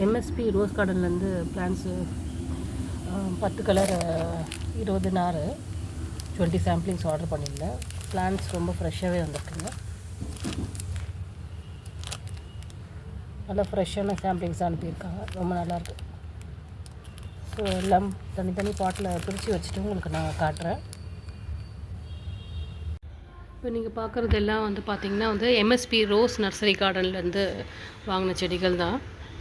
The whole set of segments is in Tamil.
எம்எஸ்பி ரோஸ் கார்டன்லேருந்து பிளான்ஸு 10 கலர் 20 நார் 20 சாம்பிளிங்ஸ் ஆர்டர் பண்ணியிருந்தேன். பிளான்ஸ் ரொம்ப ஃப்ரெஷ்ஷாகவே வந்திருக்குங்க. நல்லா ஃப்ரெஷ்ஷான சாம்பிளிங்ஸ் அனுப்பியிருக்காங்க. ரொம்ப நல்லாயிருக்கு. ஸோ எல்லாம் தனித்தனி பாட்டில் பிரித்து வச்சுட்டு உங்களுக்கு நான் காட்டுறேன். இப்போ நீங்கள் பார்க்குறது எல்லாம் பார்த்திங்கன்னா எம்எஸ்பி ரோஸ் நர்சரி கார்டன்லேருந்து வாங்கின செடிகள் தான்.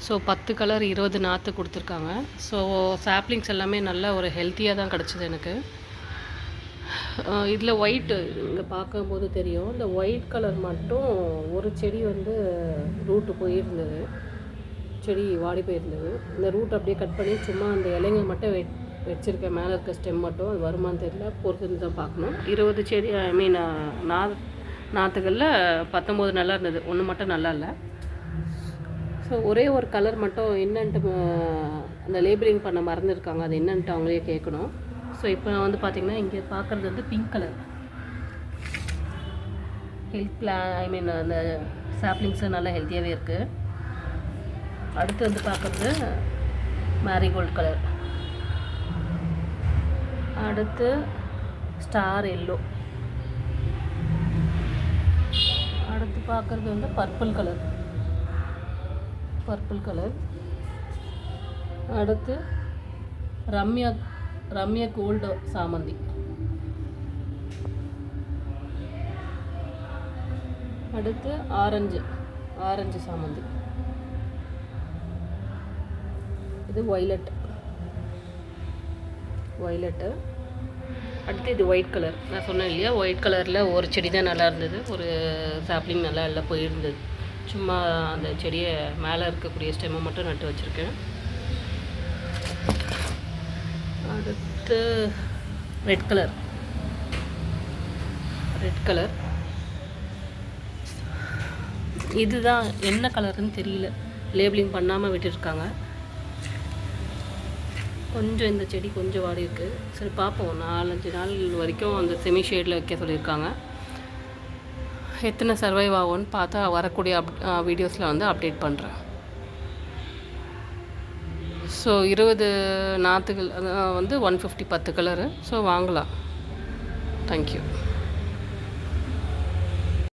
ஸோ 10 கலர் 20 நாற்று கொடுத்துருக்காங்க. ஸோ சாப்ளிங்ஸ் எல்லாமே நல்ல ஒரு ஹெல்த்தியாக தான் கிடச்சிது எனக்கு. இதில் ஒயிட்டு இங்கே பார்க்கும்போது தெரியும். இந்த ஒயிட் கலர் மட்டும் ஒரு செடி ரூட்டு போயிருந்தது, செடி வாடி போயிருந்தது. இந்த ரூட் அப்படியே கட் பண்ணி சும்மா அந்த இலைங்க மட்டும் வச்சுருக்கேன். மேலே இருக்க ஸ்டெம் மட்டும் அது வருமானு தெரியல, பொறுத்து தான் பார்க்கணும். 20 செடி நாற்றுகளில் 19 நல்லா இருந்தது, ஒன்று மட்டும் நல்லா இல்லை. ஸோ ஒரே ஒரு கலர் மட்டும் என்னன்ட்டு அந்த லேபிளிங் பண்ண மறந்துருக்காங்க, அது என்னன்ட்டு அவங்களே கேட்கணும். ஸோ இப்போ நான் பார்த்திங்கன்னா இங்கே பார்க்குறது பிங்க் கலர் அந்த சாப்ளிங்ஸு நல்லா ஹெல்த்தியாகவே இருக்குது. அடுத்து பார்க்குறது மேரிகோல்டு கலர், அடுத்து ஸ்டார் எல்லோ, அடுத்து பார்க்குறது பர்பிள் கலர், அடுத்து ரம்யா கோல்டு சாமந்தி, அடுத்து ஆரஞ்சு சாமந்தி, இது வயலட்டு, அடுத்து இது ஒயிட் கலர். நான் சொன்னேன் இல்லையா, ஒயிட் கலரில் ஒரு செடி தான் நல்லா இருந்தது, ஒரு சாப்ளிங் நல்லா இல்லை போயிருந்தது. சும்மா அந்த செடியை மேலே இருக்கக்கூடிய ஸ்டெம்மை மட்டும் நட்டு வச்சுருக்கேன். அடுத்து ரெட் கலர், இதுதான் என்ன கலருன்னு தெரியல, லேபிளிங் பண்ணாமல் விட்டுருக்காங்க. கொஞ்சம் இந்த செடி கொஞ்சம் வாடி இருக்குது. சரி பார்ப்போம், 4-5 நாள் வரைக்கும் அந்த செமி ஷேடில் வைக்க சொல்லியிருக்காங்க. எத்தனை சர்வைவ் ஆகும்னு பார்த்தா வரக்கூடிய வீடியோஸில் அப்டேட் பண்ணுறேன். ஸோ 20 நாற்றுகள் 150 10 கலரு. ஸோ வாங்கலாம். தேங்க்யூ.